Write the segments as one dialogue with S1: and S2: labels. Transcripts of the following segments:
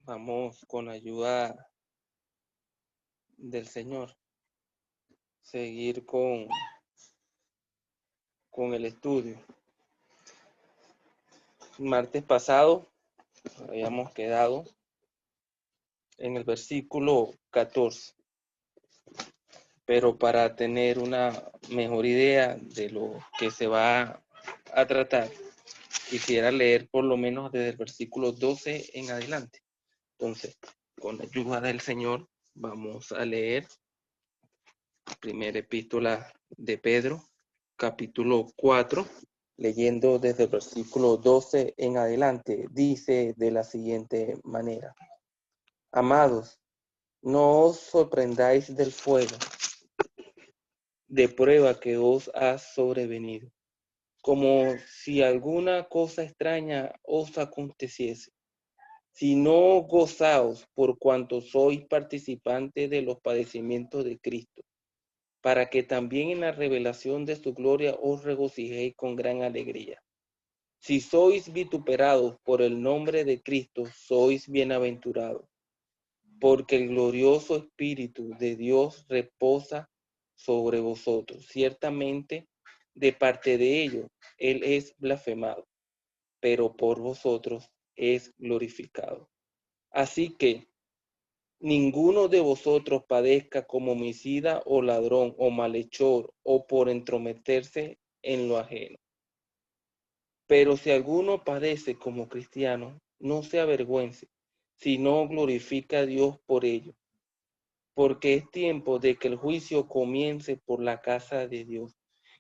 S1: Vamos con ayuda del Señor, seguir con el estudio. Martes pasado habíamos quedado en el versículo 14, pero para tener una mejor idea de lo que se va a tratar, quisiera leer por lo menos desde el versículo 12 en adelante. Entonces, con la ayuda del Señor, vamos a leer primera epístola de Pedro, capítulo 4, leyendo desde el versículo 12 en adelante. Dice de la siguiente manera: Amados, no os sorprendáis del fuego de prueba que os ha sobrevenido, como si alguna cosa extraña os aconteciese, sino gozaos por cuanto sois participantes de los padecimientos de Cristo, para que también en la revelación de su gloria os regocijéis con gran alegría. Si sois vituperados por el nombre de Cristo, sois bienaventurados, porque el glorioso Espíritu de Dios reposa sobre vosotros. Ciertamente, de parte de ellos, Él es blasfemado, pero por vosotros es glorificado. Así que ninguno de vosotros padezca como homicida o ladrón o malhechor o por entrometerse en lo ajeno. Pero si alguno padece como cristiano, no se avergüence, sino glorifica a Dios por ello, porque es tiempo de que el juicio comience por la casa de Dios.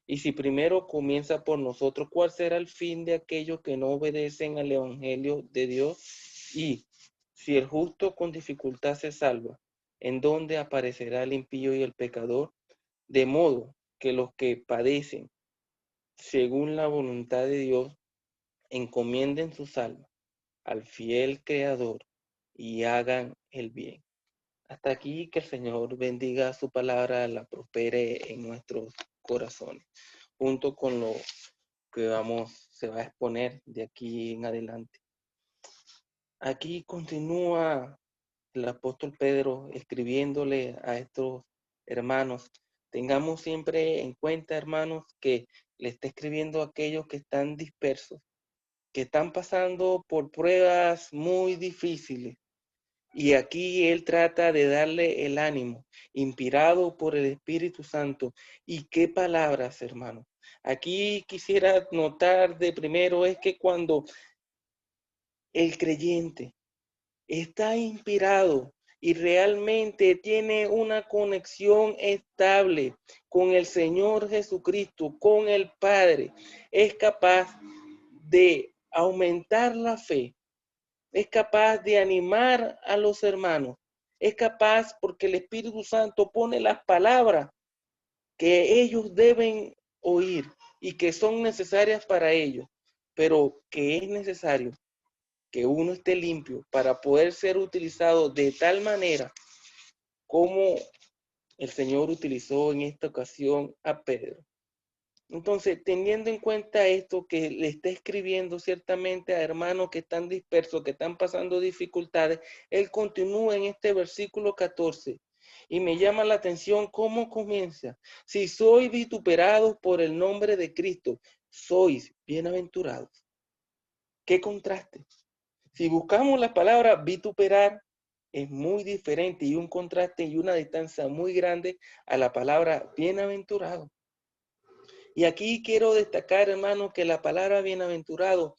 S1: Y si primero comienza por nosotros, ¿cuál será el fin de aquellos que no obedecen al evangelio de Dios? Y si el justo con dificultad se salva, ¿en dónde aparecerá el impío y el pecador? De modo que los que padecen según la voluntad de Dios encomienden sus almas al fiel Creador y hagan el bien. Hasta aquí, que el Señor bendiga su palabra, la prospere en nuestros corazones, junto con lo que se va a exponer de aquí en adelante. Aquí continúa el apóstol Pedro escribiéndole a estos hermanos. Tengamos siempre en cuenta, hermanos, que le está escribiendo a aquellos que están dispersos, que están pasando por pruebas muy difíciles. Y aquí él trata de darle el ánimo, inspirado por el Espíritu Santo. ¿Y qué palabras, hermano? Aquí quisiera notar de primero es que cuando el creyente está inspirado y realmente tiene una conexión estable con el Señor Jesucristo, con el Padre, es capaz de aumentar la fe, es capaz de animar a los hermanos, es capaz porque el Espíritu Santo pone las palabras que ellos deben oír y que son necesarias para ellos, pero que es necesario que uno esté limpio para poder ser utilizado de tal manera como el Señor utilizó en esta ocasión a Pedro. Entonces, teniendo en cuenta esto, que le está escribiendo ciertamente a hermanos que están dispersos, que están pasando dificultades, él continúa en este versículo 14 y me llama la atención cómo comienza. Si sois vituperados por el nombre de Cristo, sois bienaventurados. ¿Qué contraste? Si buscamos la palabra vituperar, es muy diferente y un contraste y una distancia muy grande a la palabra bienaventurado. Y aquí quiero destacar, hermano, que la palabra bienaventurado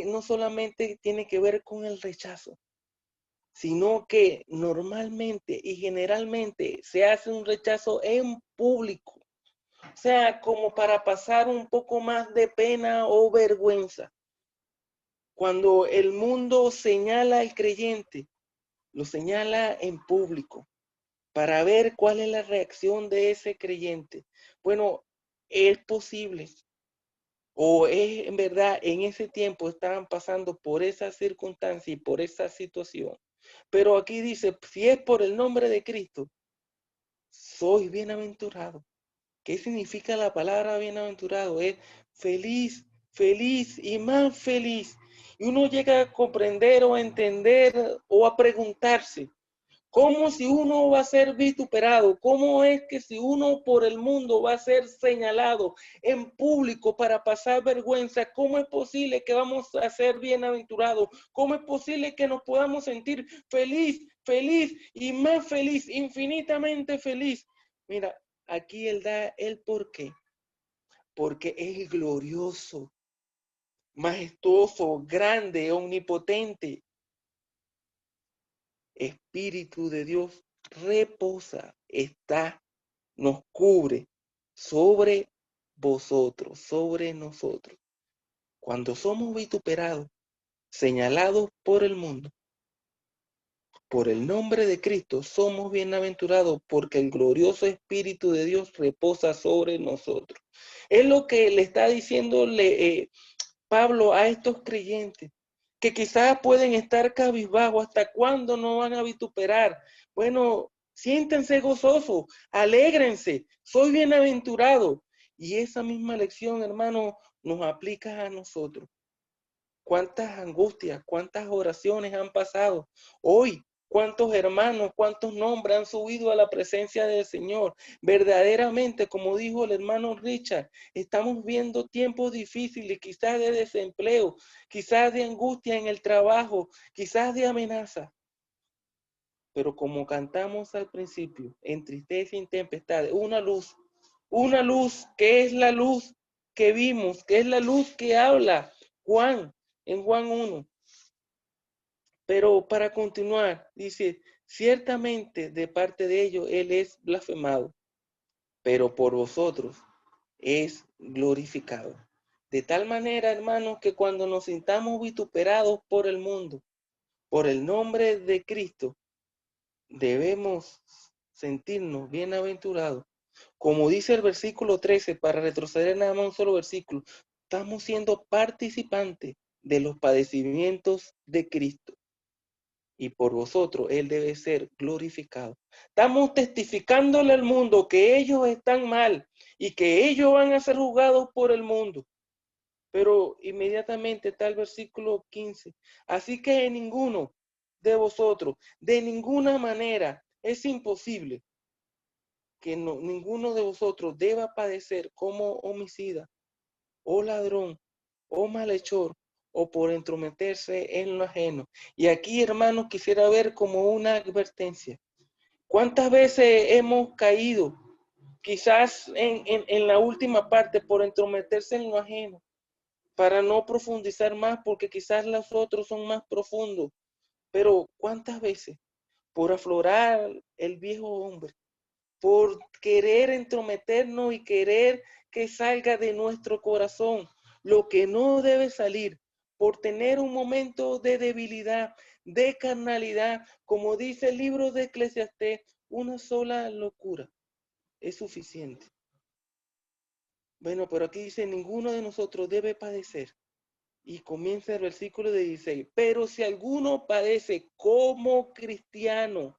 S1: no solamente tiene que ver con el rechazo, sino que normalmente y generalmente se hace un rechazo en público. O sea, como para pasar un poco más de pena o vergüenza. Cuando el mundo señala al creyente, lo señala en público para ver cuál es la reacción de ese creyente. Bueno, es posible, o es en verdad en ese tiempo estaban pasando por esa circunstancia y por esa situación. Pero aquí dice, si es por el nombre de Cristo, soy bienaventurado. ¿Qué significa la palabra bienaventurado? Es feliz, feliz y más feliz. Y uno llega a comprender o a entender o a preguntarse, ¿cómo si uno va a ser vituperado? ¿Cómo es que si uno por el mundo va a ser señalado en público para pasar vergüenza? ¿Cómo es posible que vamos a ser bienaventurados? ¿Cómo es posible que nos podamos sentir feliz, feliz y más feliz, infinitamente feliz? Mira, aquí él da el porqué. Porque es glorioso, majestuoso, grande, omnipotente. Espíritu de Dios reposa, está, nos cubre sobre vosotros, sobre nosotros. Cuando somos vituperados, señalados por el mundo, por el nombre de Cristo, somos bienaventurados porque el glorioso Espíritu de Dios reposa sobre nosotros. Es lo que le está diciéndole Pablo a estos creyentes que quizás pueden estar cabizbajos. ¿Hasta cuándo no van a vituperar? Bueno, siéntense gozosos, alégrense, soy bienaventurado. Y esa misma lección, hermano, nos aplica a nosotros. ¿Cuántas angustias, cuántas oraciones han pasado hoy? ¿Cuántos hermanos, cuántos nombres han subido a la presencia del Señor? Verdaderamente, como dijo el hermano Richard, estamos viendo tiempos difíciles, quizás de desempleo, quizás de angustia en el trabajo, quizás de amenaza. Pero como cantamos al principio, en tristeza y en tempestad, una luz que es la luz que vimos, que es la luz que habla Juan en Juan 1. Pero para continuar, dice, ciertamente de parte de ellos él es blasfemado, pero por vosotros es glorificado. De tal manera, hermanos, que cuando nos sintamos vituperados por el mundo, por el nombre de Cristo, debemos sentirnos bienaventurados. Como dice el versículo 13, para retroceder nada más un solo versículo, estamos siendo participantes de los padecimientos de Cristo. Y por vosotros él debe ser glorificado. Estamos testificándole al mundo que ellos están mal y que ellos van a ser juzgados por el mundo. Pero inmediatamente está el versículo 15. Así que ninguno de vosotros, de ninguna manera, es imposible que ninguno de vosotros deba padecer como homicida, o ladrón, o malhechor, o por entrometerse en lo ajeno. Y aquí, hermanos, quisiera ver como una advertencia. ¿Cuántas veces hemos caído? Quizás en la última parte, por entrometerse en lo ajeno, para no profundizar más, porque quizás los otros son más profundos. Pero ¿cuántas veces? Por aflorar el viejo hombre, por querer entrometernos y querer que salga de nuestro corazón lo que no debe salir, por tener un momento de debilidad, de carnalidad, como dice el libro de Eclesiastés, una sola locura es suficiente. Bueno, pero aquí dice, ninguno de nosotros debe padecer. Y comienza el versículo 16, pero si alguno padece como cristiano,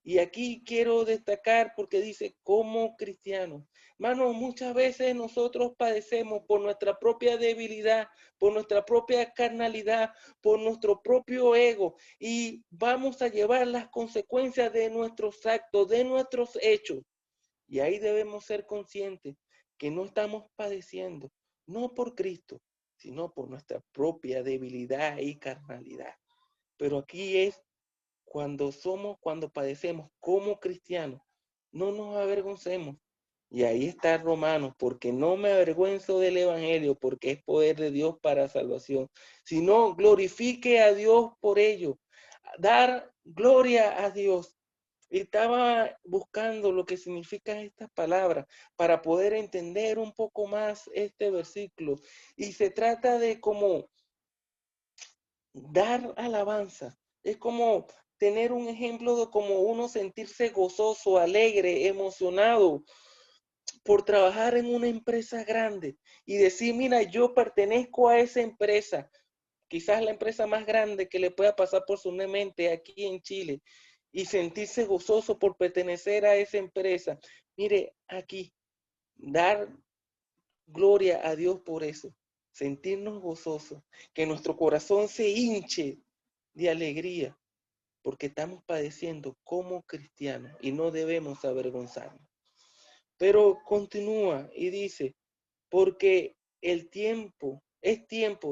S1: y aquí quiero destacar porque dice como cristiano. Hermano, muchas veces nosotros padecemos por nuestra propia debilidad, por nuestra propia carnalidad, por nuestro propio ego y vamos a llevar las consecuencias de nuestros actos, de nuestros hechos. Y ahí debemos ser conscientes que no estamos padeciendo, no por Cristo, sino por nuestra propia debilidad y carnalidad. Pero aquí es cuando padecemos como cristianos, no nos avergoncemos. Y ahí está Romanos, porque no me avergüenzo del evangelio, porque es poder de Dios para salvación, sino glorifique a Dios por ello, dar gloria a Dios. Estaba buscando lo que significa estas palabras para poder entender un poco más este versículo. Y se trata de como dar alabanza. Es como tener un ejemplo de como uno sentirse gozoso, alegre, emocionado por trabajar en una empresa grande y decir, mira, yo pertenezco a esa empresa, quizás la empresa más grande que le pueda pasar por su mente aquí en Chile, y sentirse gozoso por pertenecer a esa empresa. Mire, aquí, dar gloria a Dios por eso. sentirnos gozosos, que nuestro corazón se hinche de alegría, porque estamos padeciendo como cristianos y no debemos avergonzarnos. Pero continúa y dice, porque es tiempo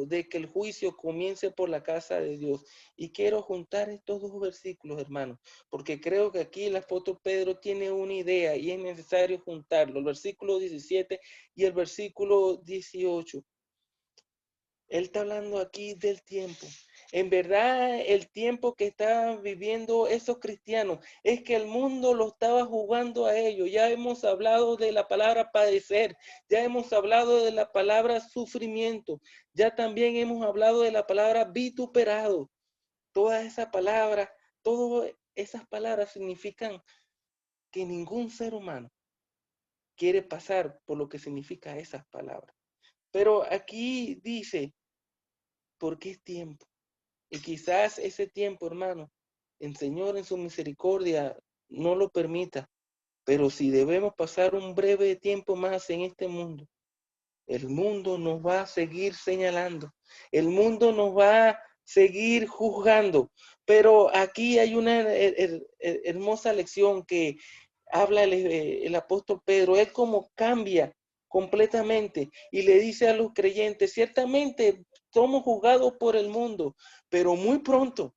S1: de que el juicio comience por la casa de Dios. Y quiero juntar estos dos versículos, hermanos, porque creo que aquí el apóstol Pedro tiene una idea y es necesario juntarlo, el versículo 17 y el versículo 18. Él está hablando aquí del tiempo. En verdad, el tiempo que estaban viviendo esos cristianos es que el mundo lo estaba jugando a ellos. Ya hemos hablado de la palabra padecer, ya hemos hablado de la palabra sufrimiento, ya también hemos hablado de la palabra vituperado. Todas esas palabras significan que ningún ser humano quiere pasar por lo que significa esas palabras. Pero aquí dice, porque es tiempo. Y quizás ese tiempo, hermano, el Señor en su misericordia no lo permita. Pero si debemos pasar un breve tiempo más en este mundo, el mundo nos va a seguir señalando. El mundo nos va a seguir juzgando. Pero aquí hay una hermosa lección que habla el apóstol Pedro. Él como cambia completamente y le dice a los creyentes, ciertamente somos juzgados por el mundo, pero muy pronto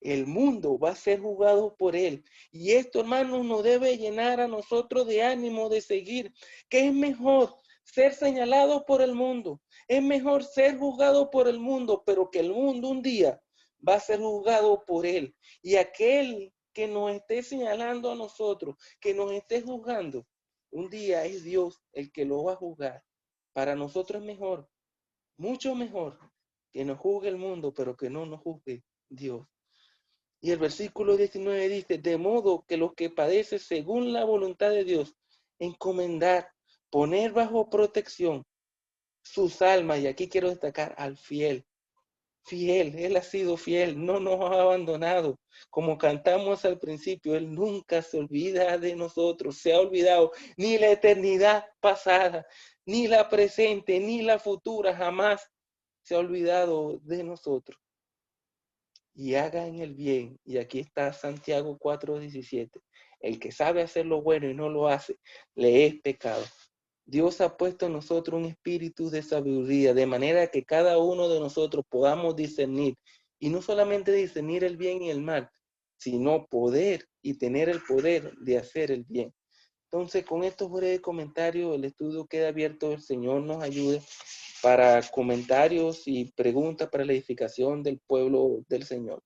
S1: el mundo va a ser juzgado por él. Y esto, hermanos, nos debe llenar a nosotros de ánimo de seguir. ¿Qué es mejor? Ser señalado por el mundo. Es mejor ser juzgado por el mundo, pero que el mundo un día va a ser juzgado por él. Y aquel que nos esté señalando a nosotros, que nos esté juzgando, un día es Dios el que lo va a juzgar. Para nosotros es mejor, mucho mejor, que nos juzgue el mundo, pero que no nos juzgue Dios. Y el versículo 19 dice, de modo que los que padecen según la voluntad de Dios, encomendar, poner bajo protección sus almas, y aquí quiero destacar al fiel. Fiel, Él ha sido fiel, no nos ha abandonado. Como cantamos al principio, Él nunca se olvida de nosotros, se ha olvidado ni la eternidad pasada, ni la presente, ni la futura, jamás se ha olvidado de nosotros. Y hagan el bien. Y aquí está Santiago 4:17. El que sabe hacer lo bueno y no lo hace, le es pecado. Dios ha puesto en nosotros un espíritu de sabiduría, de manera que cada uno de nosotros podamos discernir. Y no solamente discernir el bien y el mal, sino poder y tener el poder de hacer el bien. Entonces, con estos breves comentarios, el estudio queda abierto. El Señor nos ayude para comentarios y preguntas para la edificación del pueblo del Señor.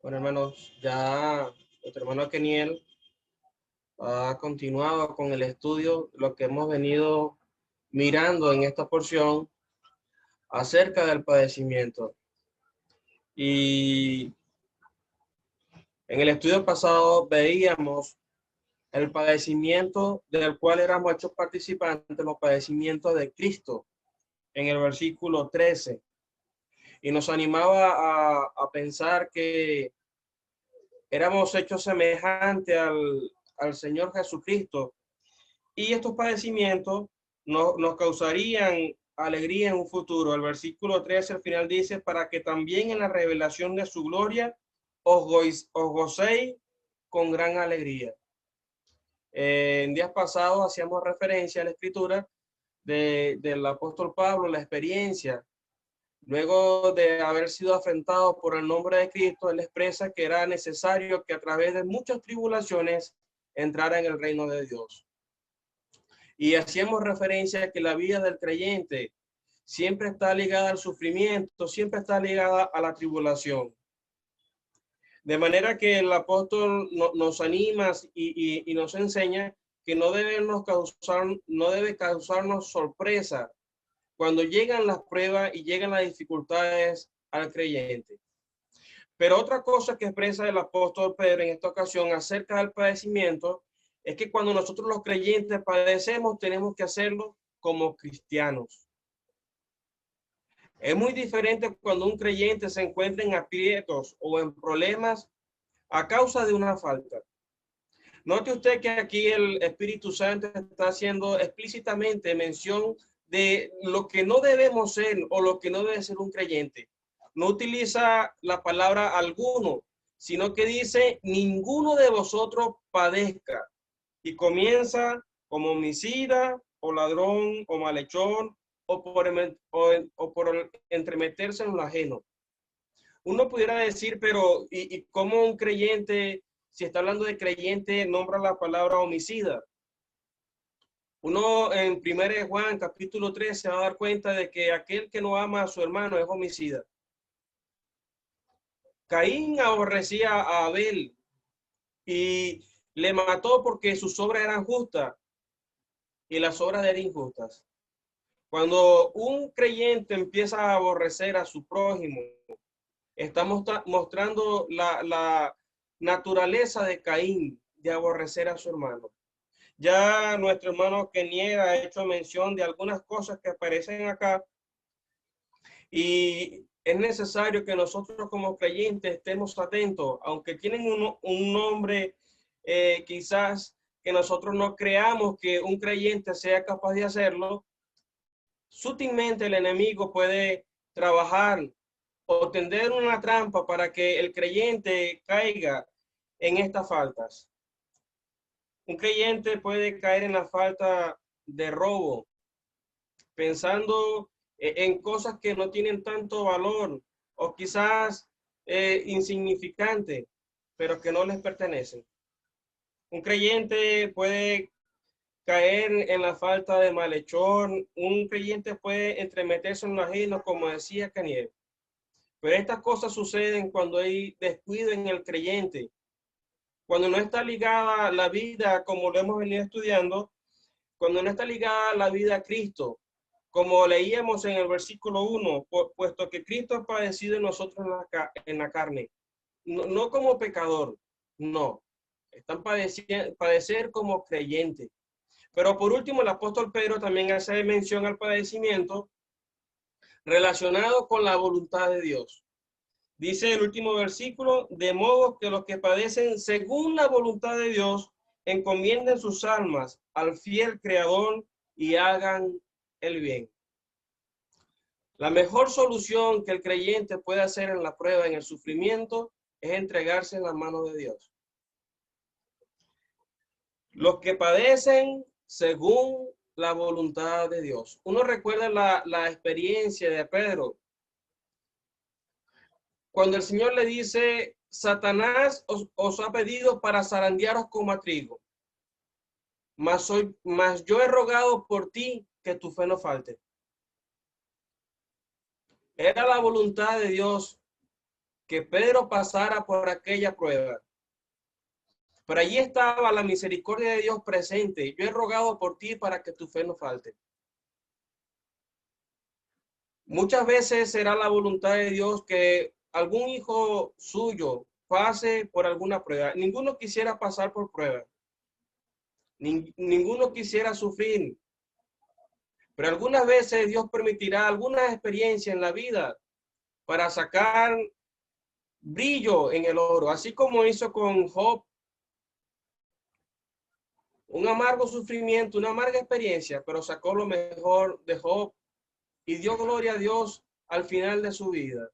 S2: Bueno, hermanos, ya nuestro hermano Keniel ha continuado con el estudio, lo que hemos venido mirando en esta porción acerca del padecimiento. Y en el estudio pasado veíamos el padecimiento del cual éramos hechos participantes, los padecimientos de Cristo, en el versículo 13. Y nos animaba a pensar que éramos hechos semejantes al Señor Jesucristo. Y estos padecimientos nos causarían alegría en un futuro. El versículo 13 al final dice, para que también en la revelación de su gloria os gocéis con gran alegría. En días pasados hacíamos referencia a la escritura del apóstol Pablo, la experiencia. Luego de haber sido afrentado por el nombre de Cristo, él expresa que era necesario que a través de muchas tribulaciones entrara en el reino de Dios. Y hacíamos referencia a que la vida del creyente siempre está ligada al sufrimiento, siempre está ligada a la tribulación. De manera que el apóstol nos anima y nos enseña que no debe causarnos sorpresa cuando llegan las pruebas y llegan las dificultades al creyente. Pero otra cosa que expresa el apóstol Pedro en esta ocasión acerca del padecimiento es que cuando nosotros los creyentes padecemos, tenemos que hacerlo como cristianos. Es muy diferente cuando un creyente se encuentra en aprietos o en problemas a causa de una falta. Note usted que aquí el Espíritu Santo está haciendo explícitamente mención de lo que no debemos ser o lo que no debe ser un creyente. No utiliza la palabra alguno, sino que dice ninguno de vosotros padezca. Y comienza como homicida o ladrón o malhechor o por entremeterse en lo ajeno. Uno pudiera decir, pero ¿y cómo un creyente, si está hablando de creyente, nombra la palabra homicida? Uno en 1 Juan capítulo 3 se va a dar cuenta de que aquel que no ama a su hermano es homicida. Caín aborrecía a Abel y le mató porque sus obras eran justas y las obras eran injustas. Cuando un creyente empieza a aborrecer a su prójimo, estamos mostrando la naturaleza de Caín de aborrecer a su hermano. Ya nuestro hermano Kenier ha hecho mención de algunas cosas que aparecen acá y es necesario que nosotros como creyentes estemos atentos, aunque tienen un nombre quizás que nosotros no creamos que un creyente sea capaz de hacerlo. Sutilmente el enemigo puede trabajar o tender una trampa para que el creyente caiga en estas faltas. Un creyente puede caer en la falta de robo, pensando en cosas que no tienen tanto valor o quizás insignificantes, pero que no les pertenecen. Un creyente puede caer en la falta de malhechor, un creyente puede entremeterse en lo ajeno, como decía Kenier. Pero estas cosas suceden cuando hay descuido en el creyente, cuando no está ligada la vida, como lo hemos venido estudiando, cuando no está ligada la vida a Cristo, como leíamos en el versículo 1, puesto que Cristo ha padecido en nosotros en la carne, no como pecador, no, están padecer como creyente. Pero por último, el apóstol Pedro también hace mención al padecimiento relacionado con la voluntad de Dios. Dice el último versículo, de modo que los que padecen según la voluntad de Dios encomienden sus almas al fiel Creador y hagan el bien. La mejor solución que el creyente puede hacer en la prueba, en el sufrimiento, es entregarse en las manos de Dios. Los que padecen según la voluntad de Dios. Uno recuerda la experiencia de Pedro. Cuando el Señor le dice, Satanás os ha pedido para zarandearos como a trigo. Mas yo he rogado por ti que tu fe no falte. Era la voluntad de Dios que Pedro pasara por aquella prueba. Pero allí estaba la misericordia de Dios presente. Yo he rogado por ti para que tu fe no falte. Muchas veces será la voluntad de Dios que algún hijo suyo pase por alguna prueba. Ninguno quisiera pasar por prueba. Ninguno quisiera sufrir. Pero algunas veces Dios permitirá alguna experiencia en la vida para sacar brillo en el oro, así como hizo con Job. Un amargo sufrimiento, una amarga experiencia, pero sacó lo mejor de Job. y dio gloria a Dios al final de su vida.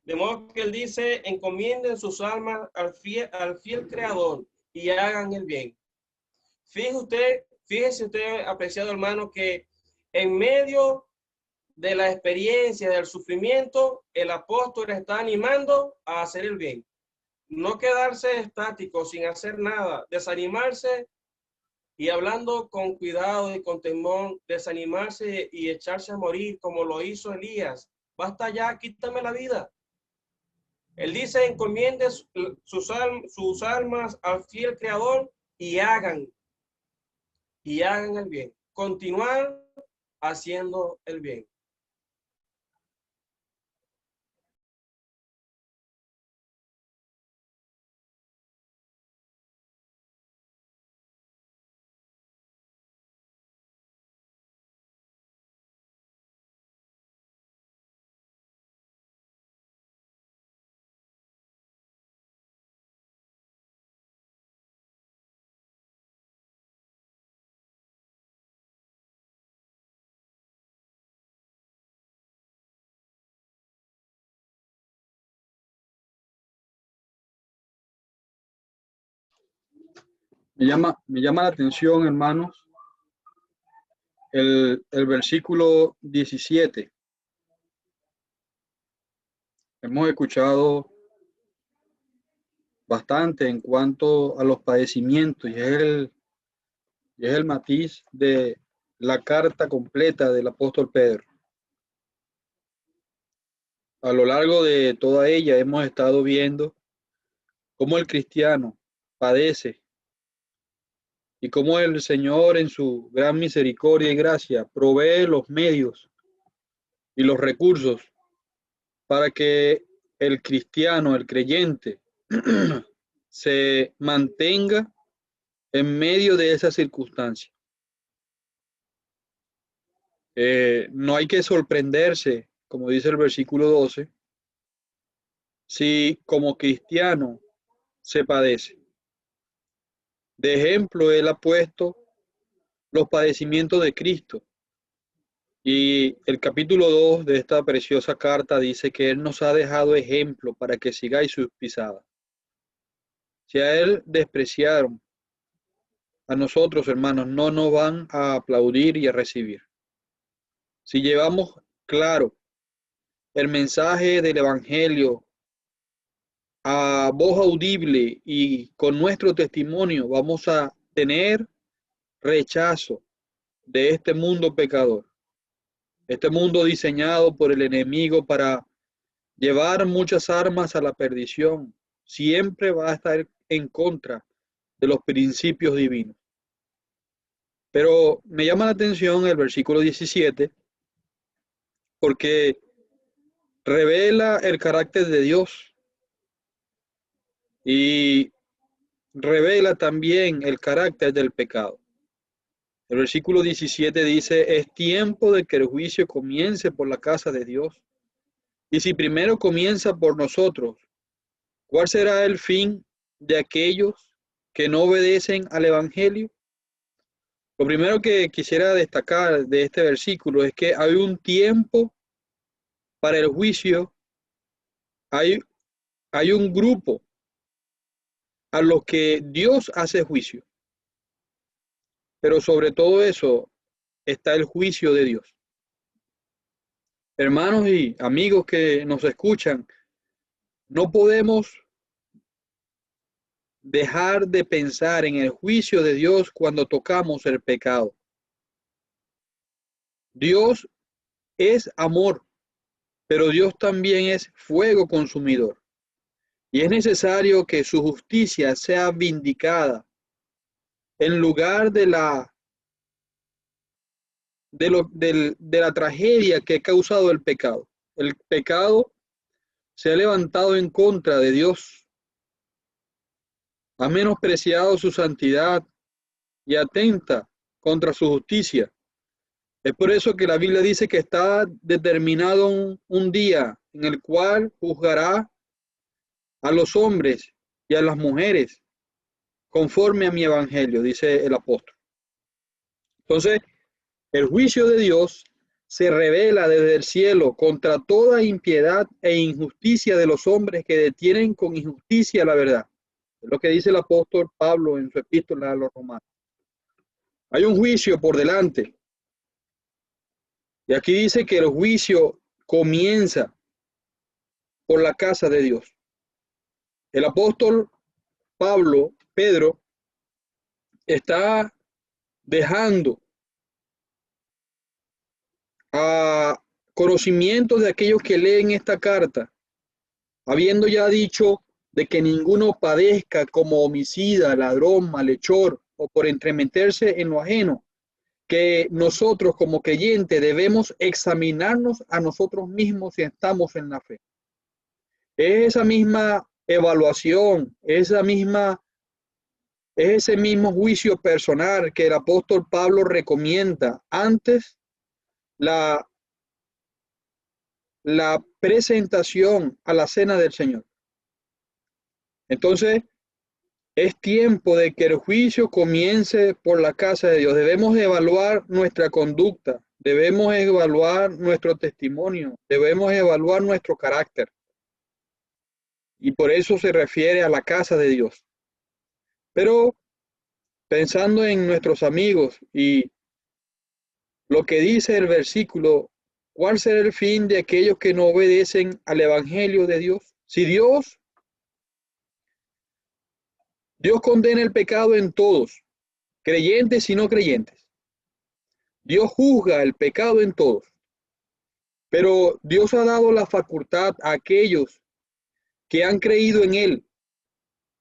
S2: De modo que él dice, encomienden sus almas al fiel Creador y hagan el bien. Fíjese usted, apreciado hermano, que en medio de la experiencia del sufrimiento, el apóstol está animando a hacer el bien. No quedarse estático sin hacer nada, desanimarse y hablando con cuidado y con temor, desanimarse y echarse a morir como lo hizo Elías. Basta ya, quítame la vida. Él dice, encomienden sus almas al fiel Creador y hagan el bien. Continuar haciendo el bien.
S3: Me llama la atención, hermanos, el versículo 17. Hemos escuchado bastante en cuanto a los padecimientos y es el matiz de la carta completa del apóstol Pedro. A lo largo de toda ella hemos estado viendo cómo el cristiano padece y cómo el Señor en su gran misericordia y gracia provee los medios y los recursos para que el cristiano, el creyente, se mantenga en medio de esa circunstancia. No hay que sorprenderse, como dice el versículo 12, si como cristiano se padece. De ejemplo, él ha puesto los padecimientos de Cristo. Y el capítulo 2 de esta preciosa carta dice que Él nos ha dejado ejemplo para que sigáis sus pisadas. Si a Él despreciaron, a nosotros, hermanos, no nos van a aplaudir y a recibir. Si llevamos claro el mensaje del Evangelio a voz audible y con nuestro testimonio, vamos a tener rechazo de este mundo pecador. Este mundo diseñado por el enemigo para llevar muchas armas a la perdición, siempre va a estar en contra de los principios divinos. Pero me llama la atención el versículo 17, porque revela el carácter de Dios y revela también el carácter del pecado. El versículo 17 dice, es tiempo de que el juicio comience por la casa de Dios. Y si primero comienza por nosotros, ¿cuál será el fin de aquellos que no obedecen al Evangelio? Lo primero que quisiera destacar de este versículo es que hay un tiempo para el juicio, hay un grupo a los que Dios hace juicio. Pero sobre todo eso está el juicio de Dios. Hermanos y amigos que nos escuchan, no podemos dejar de pensar en el juicio de Dios cuando tocamos el pecado. Dios es amor, pero Dios también es fuego consumidor. Y es necesario que su justicia sea vindicada en lugar de la tragedia que ha causado el pecado. El pecado se ha levantado en contra de Dios, ha menospreciado su santidad y atenta contra su justicia. Es por eso que la Biblia dice que está determinado un día en el cual juzgará a los hombres y a las mujeres conforme a mi evangelio, dice el apóstol. Entonces, el juicio de Dios se revela desde el cielo contra toda impiedad e injusticia de los hombres que detienen con injusticia la verdad. Es lo que dice el apóstol Pablo en su epístola a los romanos. Hay un juicio por delante. Y aquí dice que el juicio comienza por la casa de Dios. El apóstol Pedro, está dejando a conocimiento de aquellos que leen esta carta, habiendo ya dicho de que ninguno padezca como homicida, ladrón, malhechor o por entremeterse en lo ajeno, que nosotros como creyentes debemos examinarnos a nosotros mismos si estamos en la fe. Es esa misma evaluación, ese mismo juicio personal que el apóstol Pablo recomienda antes la presentación a la cena del Señor. Entonces, es tiempo de que el juicio comience por la casa de Dios. Debemos evaluar nuestra conducta, debemos evaluar nuestro testimonio, debemos evaluar nuestro carácter. Y por eso se refiere a la casa de Dios. Pero pensando en nuestros amigos y lo que dice el versículo, ¿cuál será el fin de aquellos que no obedecen al evangelio de Dios? Si Dios condena el pecado en todos, creyentes y no creyentes. Dios juzga el pecado en todos. Pero Dios ha dado la facultad a aquellos que han creído en Él,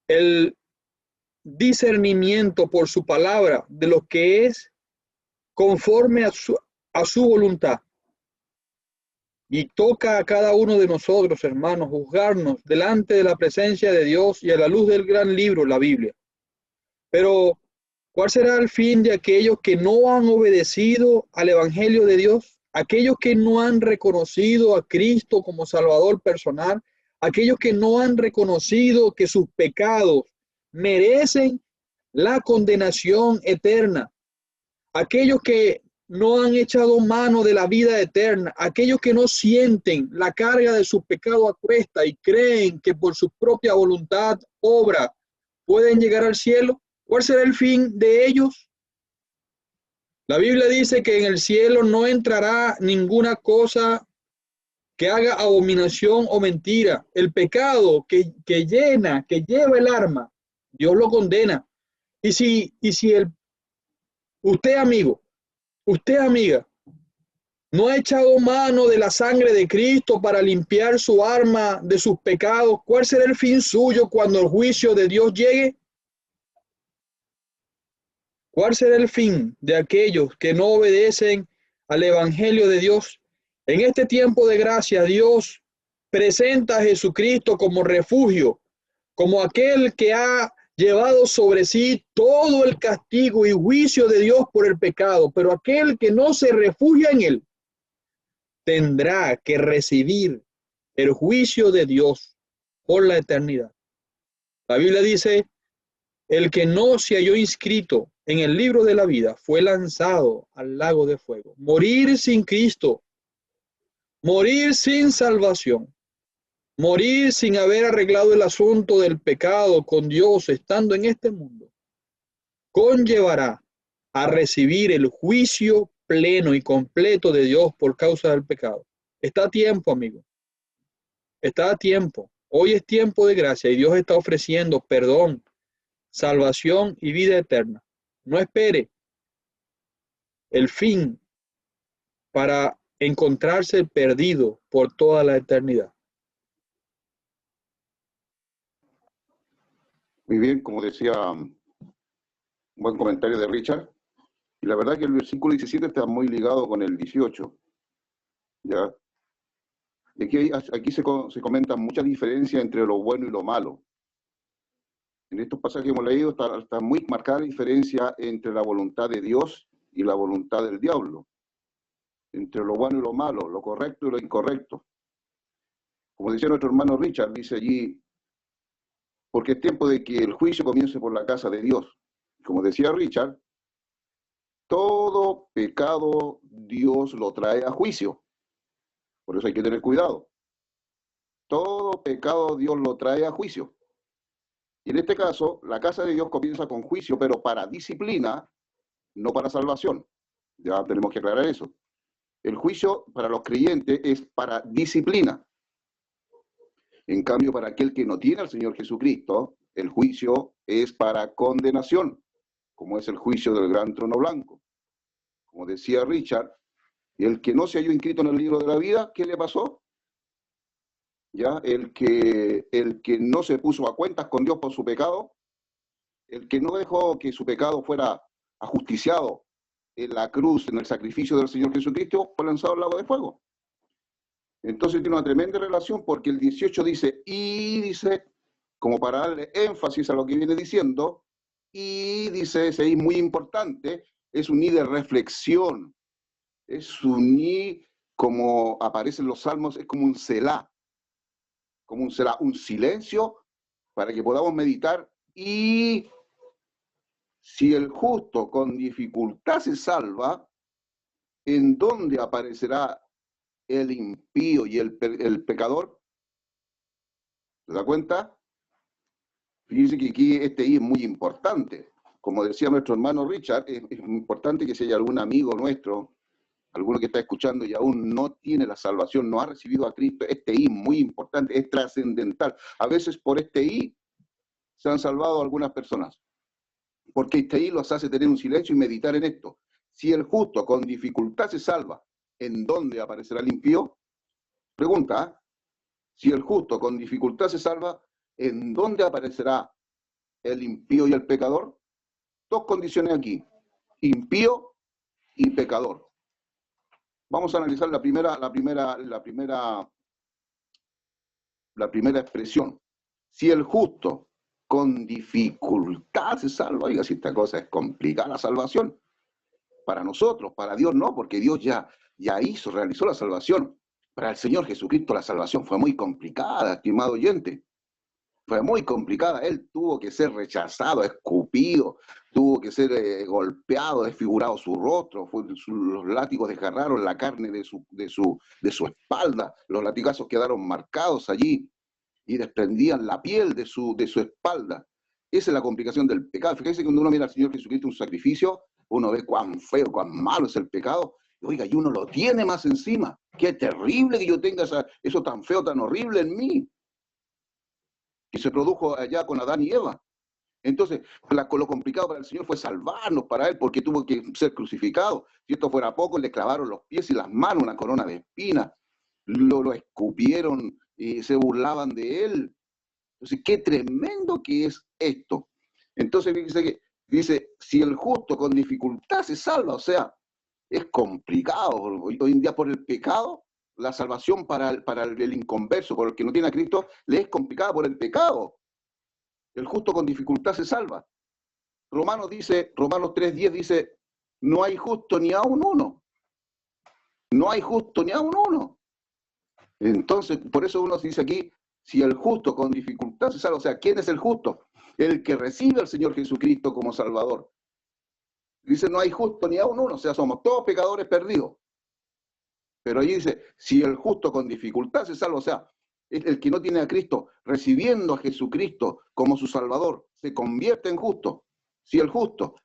S3: el discernimiento por su palabra de lo que es conforme a su voluntad. Y toca a cada uno de nosotros, hermanos, juzgarnos delante de la presencia de Dios y a la luz del gran libro, la Biblia. Pero, ¿cuál será el fin de aquellos que no han obedecido al evangelio de Dios? Aquellos que no han reconocido a Cristo como Salvador personal, aquellos que no han reconocido que sus pecados merecen la condenación eterna, aquellos que no han echado mano de la vida eterna, aquellos que no sienten la carga de su pecado a cuesta y creen que por su propia voluntad, obra, pueden llegar al cielo. ¿Cuál será el fin de ellos? La Biblia dice que en el cielo no entrará ninguna cosa que haga abominación o mentira. El pecado que lleva el alma, Dios lo condena. Y si usted, amigo, usted, amiga, no ha echado mano de la sangre de Cristo para limpiar su alma de sus pecados, ¿cuál será el fin suyo cuando el juicio de Dios llegue? ¿Cuál será el fin de aquellos que no obedecen al evangelio de Dios? En este tiempo de gracia, Dios presenta a Jesucristo como refugio, como aquel que ha llevado sobre sí todo el castigo y juicio de Dios por el pecado, pero aquel que no se refugia en él tendrá que recibir el juicio de Dios por la eternidad. La Biblia dice, el que no se halló inscrito en el libro de la vida fue lanzado al lago de fuego. Morir sin Cristo, morir sin salvación, morir sin haber arreglado el asunto del pecado con Dios estando en este mundo, conllevará a recibir el juicio pleno y completo de Dios por causa del pecado. Está a tiempo, amigo. Está a tiempo. Hoy es tiempo de gracia y Dios está ofreciendo perdón, salvación y vida eterna. No espere el fin para encontrarse perdido por toda la eternidad.
S4: Muy bien, como decía, un buen comentario de Richard. Y la verdad que el versículo 17 está muy ligado con el 18. ¿Ya? Y aquí se comentan muchas diferencias entre lo bueno y lo malo. En estos pasajes que hemos leído está muy marcada la diferencia entre la voluntad de Dios y la voluntad del diablo. Entre lo bueno y lo malo, lo correcto y lo incorrecto. Como decía nuestro hermano Richard, dice allí, porque es tiempo de que el juicio comience por la casa de Dios. Como decía Richard, Todo pecado Dios lo trae a juicio. Por eso hay que tener cuidado. Todo pecado Dios lo trae a juicio. Y en este caso, la casa de Dios comienza con juicio, pero para disciplina, no para salvación. Ya tenemos que aclarar eso. El juicio para los creyentes es para disciplina. En cambio, para aquel que no tiene al Señor Jesucristo, el juicio es para condenación, como es el juicio del gran trono blanco. Como decía Richard, el que no se halló inscrito en el libro de la vida, ¿qué le pasó? ¿Ya? El que no se puso a cuentas con Dios por su pecado, el que no dejó que su pecado fuera ajusticiado en la cruz, en el sacrificio del Señor Jesucristo, fue lanzado al lago de fuego. Entonces tiene una tremenda relación porque el 18 dice, y dice, como para darle énfasis a lo que viene diciendo, y dice, ese i muy importante, es un i de reflexión, es un i, como aparece en los salmos, es como un selá, un silencio para que podamos meditar. Y si el justo con dificultad se salva, ¿en dónde aparecerá el impío y el pecador? ¿Se da cuenta? Fíjense que aquí este I es muy importante. Como decía nuestro hermano Richard, es importante que si hay algún amigo nuestro, alguno que está escuchando y aún no tiene la salvación, no ha recibido a Cristo, este I es muy importante, es trascendental. A veces por este I se han salvado algunas personas, porque este I los hace tener un silencio y meditar en esto. Si el justo con dificultad se salva, ¿en dónde aparecerá el impío? Pregunta, ¿eh? Si el justo con dificultad se salva, ¿en dónde aparecerá el impío y el pecador? Dos condiciones aquí, impío y pecador. Vamos a analizar la primera expresión. Si el justo con dificultad se salva, oiga, si esta cosa es complicada la salvación, para nosotros, para Dios no, porque Dios ya realizó la salvación. Para el Señor Jesucristo la salvación fue muy complicada, estimado oyente. Fue muy complicada. Él tuvo que ser rechazado, escupido, tuvo que ser golpeado, desfigurado su rostro, los látigos desgarraron la carne de su espalda, los latigazos quedaron marcados allí y desprendían la piel de su espalda. Esa es la complicación del pecado. Fíjense que cuando uno mira al Señor Jesucristo un sacrificio, uno ve cuán feo, cuán malo es el pecado. Y, oiga, y uno lo tiene más encima. Qué terrible que yo tenga eso tan feo, tan horrible en mí, que se produjo allá con Adán y Eva. Entonces, lo complicado para el Señor fue salvarnos para Él, porque tuvo que ser crucificado. Si esto fuera poco, le clavaron los pies y las manos, una corona de espinas, lo escupieron y se burlaban de Él. Entonces, qué tremendo que es esto. Entonces, fíjense que dice, si el justo con dificultad se salva, o sea, es complicado. Hoy en día por el pecado, la salvación para el inconverso, por el que no tiene a Cristo, le es complicada por el pecado. El justo con dificultad se salva. Romanos 3:10 dice, no hay justo ni aun uno. No hay justo ni aun uno. Entonces, por eso uno dice aquí, si el justo con dificultad se salva, o sea, ¿quién es el justo? El que recibe al Señor Jesucristo como Salvador. Dice, no hay justo ni aun uno, o sea, somos todos pecadores perdidos. Pero ahí dice, si el justo con dificultad se salva, o sea, el que no tiene a Cristo, recibiendo a Jesucristo como su Salvador, se convierte en justo. Si el justo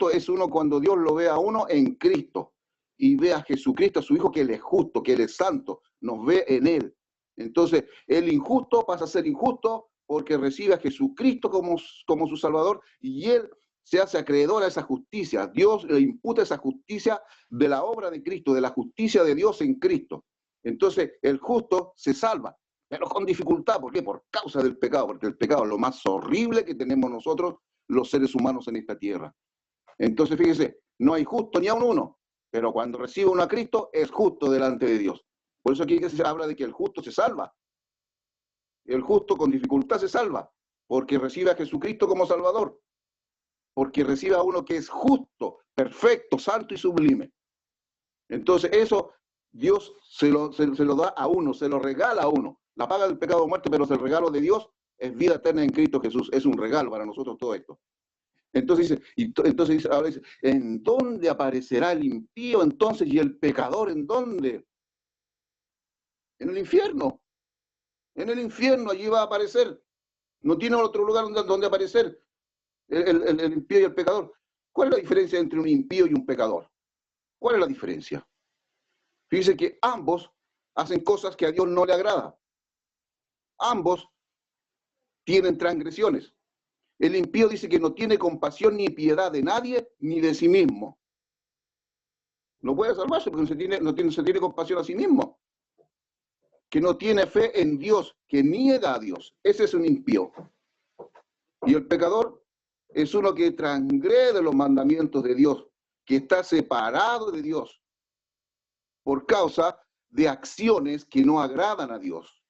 S4: es uno cuando Dios lo ve a uno en Cristo y ve a Jesucristo, a su Hijo, que Él es justo, que Él es santo, nos ve en Él. Entonces, el injusto pasa a ser injusto porque recibe a Jesucristo como su Salvador y Él se hace acreedor a esa justicia. Dios le imputa esa justicia de la obra de Cristo, de la justicia de Dios en Cristo. Entonces, el justo se salva, pero con dificultad. ¿Por qué? Por causa del pecado, porque el pecado es lo más horrible que tenemos nosotros, los seres humanos en esta tierra. Entonces, fíjese, no hay justo ni aun uno, pero cuando recibe uno a Cristo, es justo delante de Dios. Por eso aquí se habla de que el justo se salva. El justo con dificultad se salva, porque recibe a Jesucristo como Salvador, porque recibe a uno que es justo, perfecto, santo y sublime. Entonces eso Dios se lo da a uno, se lo regala a uno. La paga del pecado muerte, pero el regalo de Dios es vida eterna en Cristo Jesús. Es un regalo para nosotros todo esto. Entonces dice, entonces dice, ahora dice, ¿en dónde aparecerá el impío entonces y el pecador en dónde? En el infierno. En el infierno allí va a aparecer. No tiene otro lugar donde aparecer el impío y el pecador. ¿Cuál es la diferencia entre un impío y un pecador? ¿Cuál es la diferencia? Fíjense que ambos hacen cosas que a Dios no le agrada. Ambos tienen transgresiones. El impío dice que no tiene compasión ni piedad de nadie ni de sí mismo. No puede salvarse porque se tiene compasión a sí mismo. Que no tiene fe en Dios, que niega a Dios. Ese es un impío. Y el pecador es uno que transgrede los mandamientos de Dios, que está separado de Dios por causa de acciones que no agradan a Dios,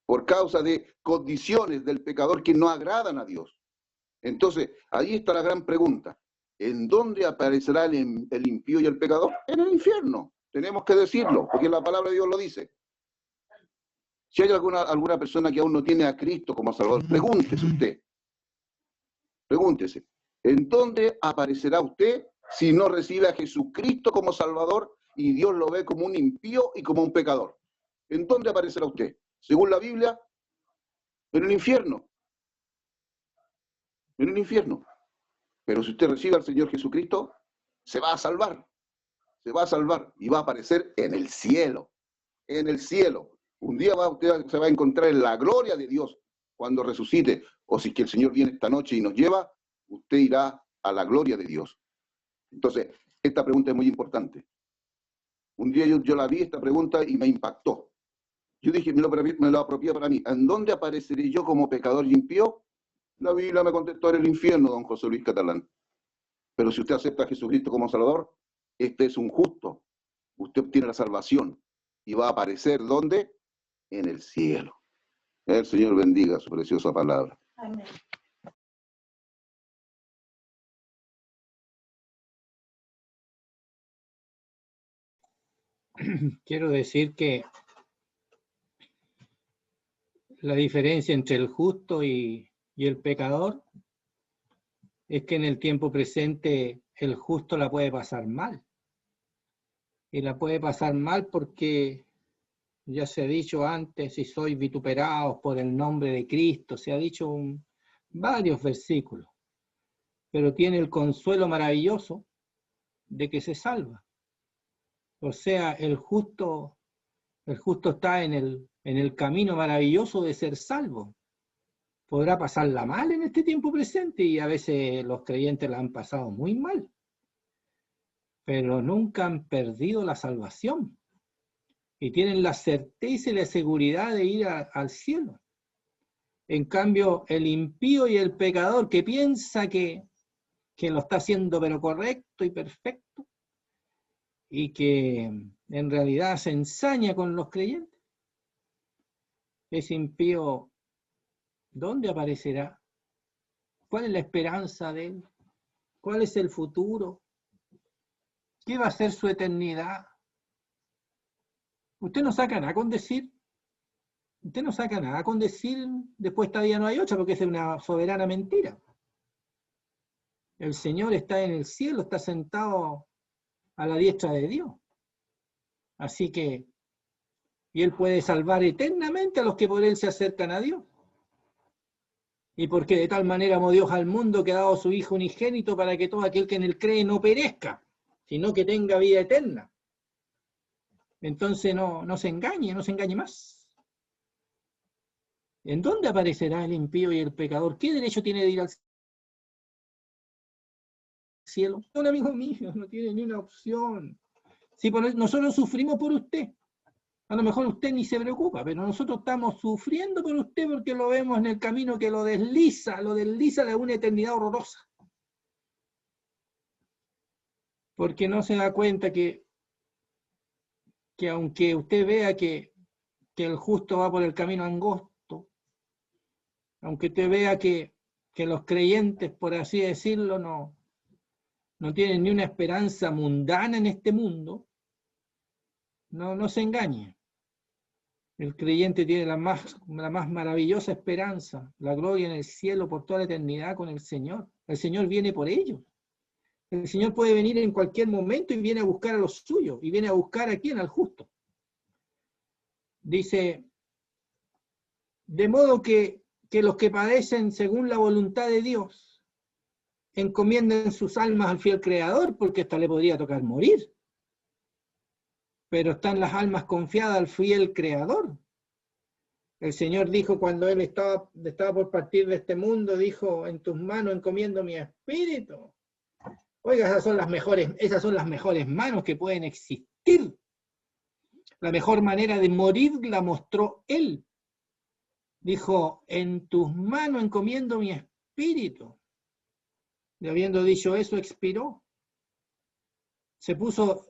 S4: por causa de condiciones del pecador que no agradan a Dios. Entonces, ahí está la gran pregunta. ¿En dónde aparecerá el impío y el pecador? En el infierno. Tenemos que decirlo, porque la palabra de Dios lo dice. Si hay alguna persona que aún no tiene a Cristo como Salvador, pregúntese usted. Pregúntese, ¿en dónde aparecerá usted si no recibe a Jesucristo como Salvador y Dios lo ve como un impío y como un pecador? ¿En dónde aparecerá usted? Según la Biblia, en el infierno. En el infierno. Pero si usted recibe al Señor Jesucristo, se va a salvar. Se va a salvar y va a aparecer en el cielo. En el cielo. Un día usted se va a encontrar en la gloria de Dios cuando resucite. O si es que el Señor viene esta noche y nos lleva, usted irá a la gloria de Dios. Entonces, esta pregunta es muy importante. Un día yo la vi, esta pregunta, y me impactó. Yo dije, me lo apropié para mí. ¿En dónde apareceré yo como pecador y impío? La Biblia me contestó en el infierno, don José Luis Catalán. Pero si usted acepta a Jesucristo como Salvador, este es un justo. Usted obtiene la salvación y va a aparecer, ¿dónde? En el cielo. El Señor bendiga su preciosa palabra.
S5: Amén.
S6: Quiero decir que la diferencia entre el justo y el pecador es que en el tiempo presente el justo la puede pasar mal. Y la puede pasar mal porque, ya se ha dicho antes, si sois vituperados por el nombre de Cristo, se ha dicho varios versículos, pero tiene el consuelo maravilloso de que se salva. O sea, el justo está en el camino maravilloso de ser salvo. Podrá pasarla mal en este tiempo presente y a veces los creyentes la han pasado muy mal, pero nunca han perdido la salvación y tienen la certeza y la seguridad de ir al cielo. En cambio, el impío y el pecador que piensa que lo está haciendo pero correcto y perfecto y que en realidad se ensaña con los creyentes, ese impío, ¿dónde aparecerá? ¿Cuál es la esperanza de él? ¿Cuál es el futuro? ¿Qué va a ser su eternidad? Usted no saca nada con decir. Usted no saca nada con decir después esta día no hay otra, porque es una soberana mentira. El Señor está en el cielo, está sentado a la diestra de Dios. Así que, y Él puede salvar eternamente a los que por Él se acercan a Dios. Y porque de tal manera amó Dios al mundo que ha dado a su Hijo unigénito para que todo aquel que en Él cree no perezca, sino que tenga vida eterna. Entonces no se engañe más. ¿En dónde aparecerá el impío y el pecador? ¿Qué derecho tiene de ir al cielo? Un amigo mío no tiene ni una opción. Si nosotros sufrimos por usted, a lo mejor usted ni se preocupa, pero nosotros estamos sufriendo por usted porque lo vemos en el camino que lo desliza de una eternidad horrorosa. Porque no se da cuenta que aunque usted vea que el justo va por el camino angosto, aunque usted vea que los creyentes, por así decirlo, no tienen ni una esperanza mundana en este mundo, no se engañe. El creyente tiene la más maravillosa esperanza, la gloria en el cielo por toda la eternidad con el Señor. El Señor viene por ellos. El Señor puede venir en cualquier momento y viene a buscar a los suyos. ¿Y viene a buscar a quién? Al justo. Dice, de modo que los que padecen según la voluntad de Dios encomienden sus almas al fiel Creador, porque hasta le podría tocar morir. Pero están las almas confiadas al fiel Creador. El Señor dijo cuando Él estaba por partir de este mundo, dijo, en tus manos encomiendo mi espíritu. Oiga, esas son las mejores manos que pueden existir. La mejor manera de morir la mostró Él. Dijo, en tus manos encomiendo mi espíritu. Y habiendo dicho eso, expiró. Se puso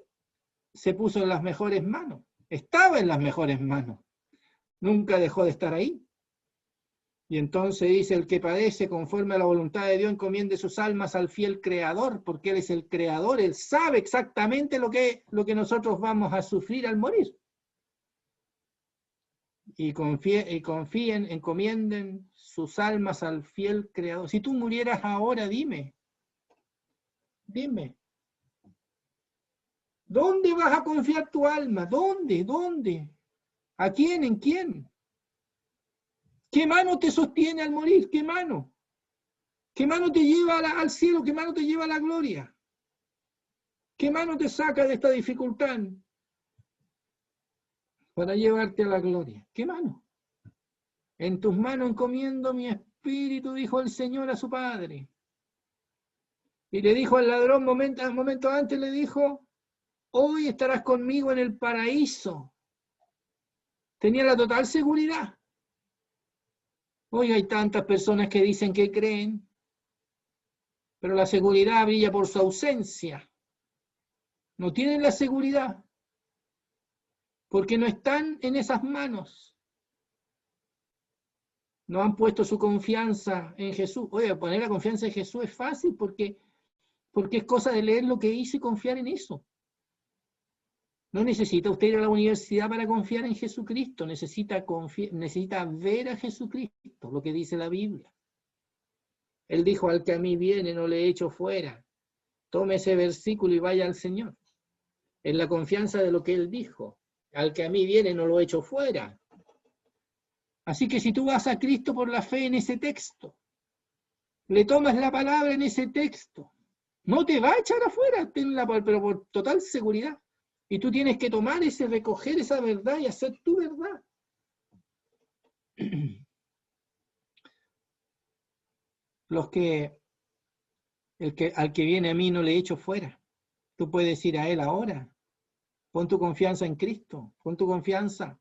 S6: en las mejores manos. Estaba en las mejores manos. Nunca dejó de estar ahí. Y entonces dice, el que padece conforme a la voluntad de Dios encomiende sus almas al fiel Creador, porque Él es el Creador, Él sabe exactamente lo que nosotros vamos a sufrir al morir. Y confíen, encomienden sus almas al fiel Creador. Si tú murieras ahora, dime, ¿dónde vas a confiar tu alma? ¿Dónde? ¿A quién? ¿En quién? ¿Qué mano te sostiene al morir? ¿Qué mano? ¿Qué mano te lleva al cielo? ¿Qué mano te lleva a la gloria? ¿Qué mano te saca de esta dificultad para llevarte a la gloria? ¿Qué mano? En tus manos encomiendo mi espíritu, dijo el Señor a su padre. Y le dijo al ladrón, momento antes le dijo, hoy estarás conmigo en el paraíso. Tenía la total seguridad. Hoy hay tantas personas que dicen que creen, pero la seguridad brilla por su ausencia. No tienen la seguridad, porque no están en esas manos. No han puesto su confianza en Jesús. Oye, poner la confianza en Jesús es fácil porque es cosa de leer lo que hizo y confiar en eso. No necesita usted ir a la universidad para confiar en Jesucristo, necesita ver a Jesucristo, lo que dice la Biblia. Él dijo, al que a mí viene no le echo fuera. Tome ese versículo y vaya al Señor. En la confianza de lo que Él dijo. Al que a mí viene no lo echo fuera. Así que si tú vas a Cristo por la fe en ese texto, le tomas la palabra en ese texto, no te va a echar afuera, pero por total seguridad. Y tú tienes que tomar recoger esa verdad y hacer tu verdad. Al que viene a mí no le echo fuera. Tú puedes ir a Él ahora. Pon tu confianza en Cristo. Pon tu confianza.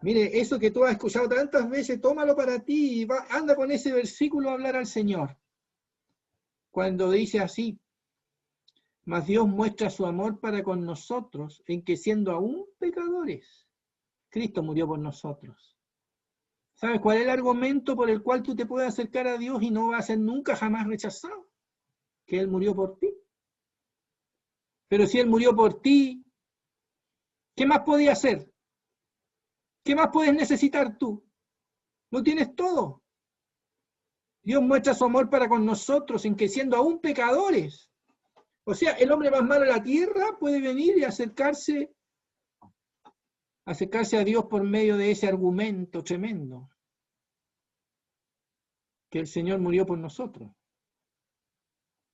S6: Mire, eso que tú has escuchado tantas veces, tómalo para ti y anda con ese versículo a hablar al Señor. Cuando dice así, mas Dios muestra su amor para con nosotros en que siendo aún pecadores, Cristo murió por nosotros. ¿Sabes cuál es el argumento por el cual tú te puedes acercar a Dios y no vas a ser nunca jamás rechazado? Que Él murió por ti. Pero si Él murió por ti, ¿qué más podía hacer? ¿Qué más puedes necesitar tú? Lo tienes todo. Dios muestra su amor para con nosotros en que siendo aún pecadores, o sea, el hombre más malo de la tierra puede venir y acercarse a Dios por medio de ese argumento tremendo, que el Señor murió por nosotros.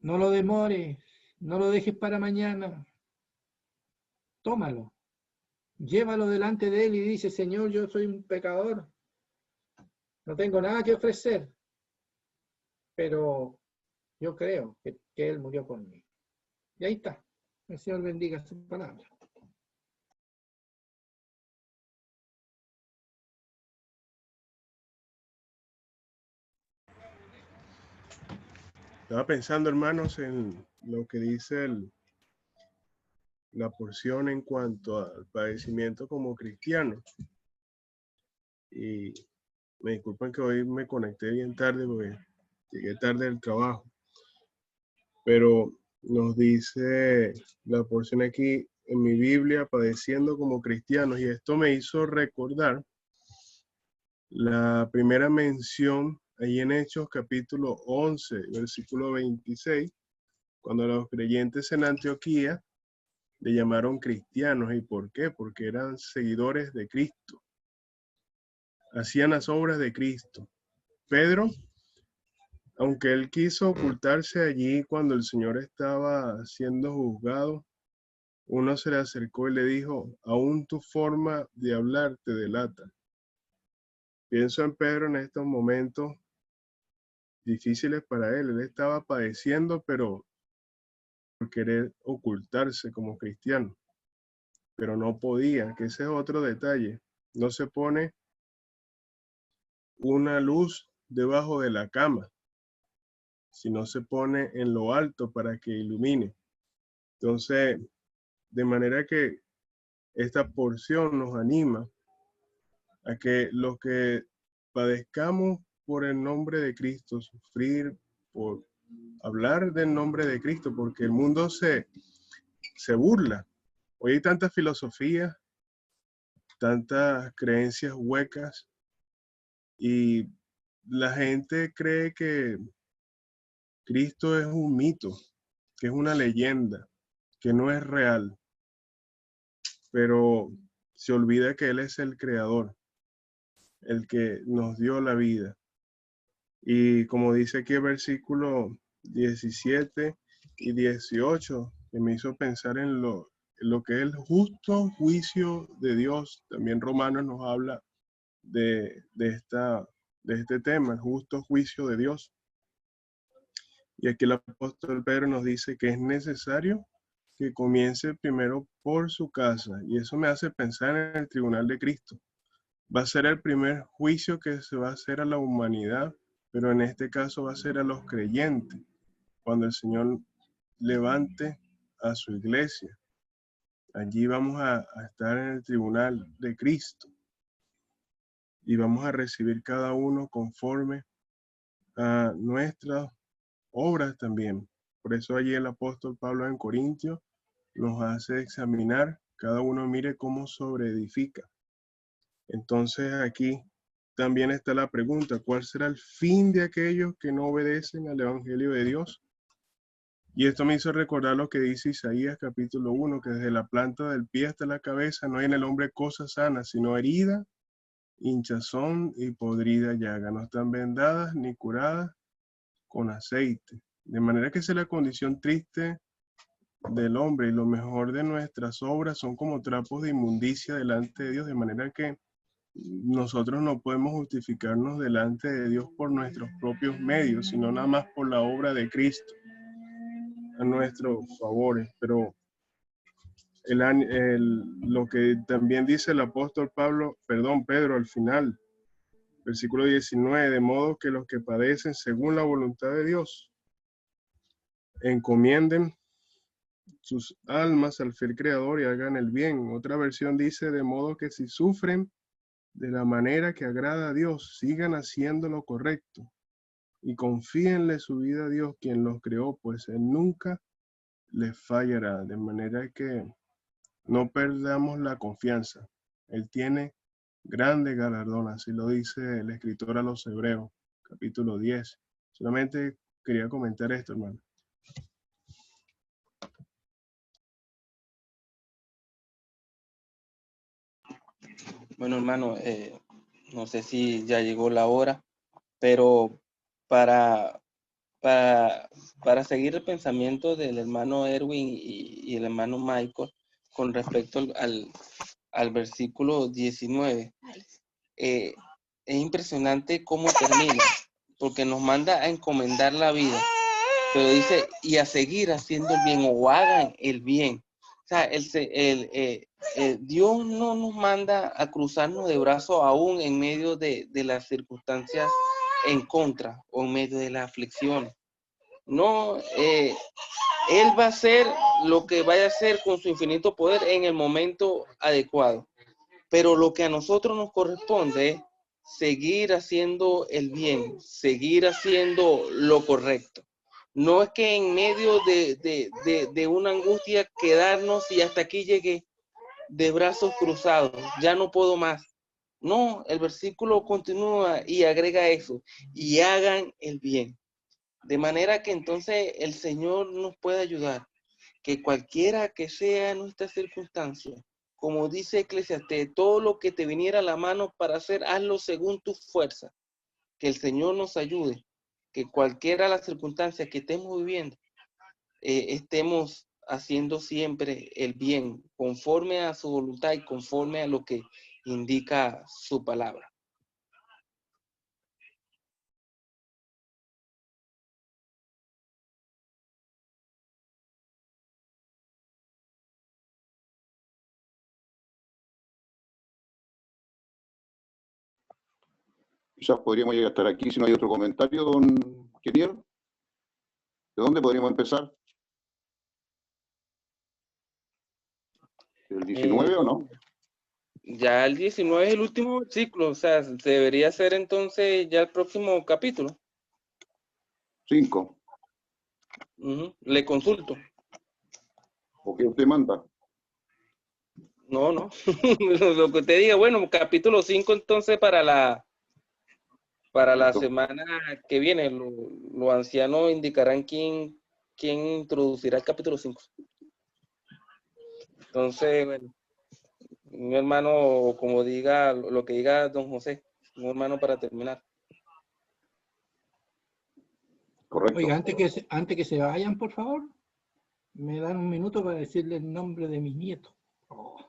S6: No lo demores, no lo dejes para mañana. Tómalo, llévalo delante de Él y dice, Señor, yo soy un pecador, no tengo nada que ofrecer, pero yo creo que Él murió por mí. Y ahí está. El Señor bendiga su palabra.
S5: Estaba pensando, hermanos, en lo que dice la porción en cuanto al padecimiento como cristiano. Y me disculpan que hoy me conecté bien tarde porque llegué tarde del trabajo. Pero nos dice la porción aquí en mi Biblia, padeciendo como cristianos. Y esto me hizo recordar La primera mención ahí en Hechos capítulo 11, versículo 26, cuando los creyentes en Antioquía le llamaron cristianos. ¿Y por qué? Porque eran seguidores de Cristo. Hacían las obras de Cristo. Pedro, aunque él quiso ocultarse allí cuando el Señor estaba siendo juzgado, uno se le acercó y le dijo, aún tu forma de hablar te delata. Pienso en Pedro en estos momentos difíciles para él. Él estaba padeciendo, pero por querer ocultarse como cristiano. Pero no podía, que ese es otro detalle. No se pone una luz debajo de la cama, sino se pone en lo alto para que ilumine. Entonces, de manera que esta porción nos anima a que los que padezcamos por el nombre de Cristo, sufrir por hablar del nombre de Cristo, porque el mundo se burla. Hoy hay tantas filosofías, tantas creencias huecas, y la gente cree que Cristo es un mito, que es una leyenda, que no es real, pero se olvida que Él es el creador, el que nos dio la vida. Y como dice aquí el versículo 17 y 18, que me hizo pensar en lo que es el justo juicio de Dios. También Romanos nos habla de este tema, el justo juicio de Dios. Y aquí el apóstol Pedro nos dice que es necesario que comience primero por su casa. Y eso me hace pensar en el tribunal de Cristo. Va a ser el primer juicio que se va a hacer a la humanidad, pero en este caso va a ser a los creyentes, cuando el Señor levante a su iglesia. Allí vamos a estar en el tribunal de Cristo y vamos a recibir cada uno conforme a nuestras obras también. Por eso allí el apóstol Pablo en Corintios nos hace examinar, cada uno mire cómo sobreedifica. Entonces aquí también está la pregunta, ¿cuál será el fin de aquellos que no obedecen al Evangelio de Dios? Y esto me hizo recordar lo que dice Isaías capítulo 1, que desde la planta del pie hasta la cabeza no hay en el hombre cosa sana, sino herida, hinchazón y podrida llaga. No están vendadas ni curadas con aceite. De manera que esa es la condición triste del hombre, y lo mejor de nuestras obras son como trapos de inmundicia delante de Dios, de manera que nosotros no podemos justificarnos delante de Dios por nuestros propios medios, sino nada más por la obra de Cristo a nuestros favores. Pero lo que también dice el apóstol Pedro al final, versículo 19, de modo que los que padecen según la voluntad de Dios encomienden sus almas al fiel creador y hagan el bien. Otra versión dice, de modo que si sufren de la manera que agrada a Dios, sigan haciendo lo correcto y confíenle su vida a Dios, quien los creó, pues Él nunca les fallará. De manera que no perdamos la confianza. Él tiene grande galardón, así lo dice el escritor a los Hebreos, capítulo 10. Solamente quería comentar esto, hermano.
S1: Bueno, hermano, no sé si ya llegó la hora, pero para seguir el pensamiento del hermano Erwin y el hermano Michael con respecto al versículo 19, es impresionante cómo termina, porque nos manda a encomendar la vida, pero dice, y a seguir haciendo el bien, o hagan el bien. O sea, Dios no nos manda a cruzarnos de brazos aún en medio de las circunstancias en contra o en medio de las aflicciones. No, Él va a hacer lo que vaya a hacer con su infinito poder en el momento adecuado. Pero lo que a nosotros nos corresponde es seguir haciendo el bien, seguir haciendo lo correcto. No es que en medio de una angustia quedarnos y hasta aquí llegué de brazos cruzados, ya no puedo más. No, el versículo continúa y agrega eso, y hagan el bien. De manera que entonces el Señor nos puede ayudar, que cualquiera que sea nuestra circunstancia, como dice Eclesiastés, todo lo que te viniera a la mano para hacer, hazlo según tu fuerza. Que el Señor nos ayude, que cualquiera la circunstancia que estemos viviendo, estemos haciendo siempre el bien, conforme a su voluntad y conforme a lo que indica su palabra.
S4: Quizás podríamos llegar a estar aquí si no hay otro comentario, don ingeniero. ¿De dónde podríamos empezar? ¿Del 19 o no?
S1: Ya el 19 es el último versículo, o sea, se debería hacer entonces ya el próximo capítulo.
S4: 5.
S1: Le consulto.
S4: ¿O qué usted manda?
S1: No, no. Lo que usted diga, bueno, capítulo 5 entonces para la
S4: Perfecto.
S1: semana que viene. Los ancianos indicarán quién introducirá el capítulo 5. Entonces, bueno, mi hermano, como diga, lo que diga don José, un hermano para terminar.
S4: Correcto.
S6: Oiga, antes que se vayan, por favor, me dan un minuto para decirle el nombre de mi nieto. Oh.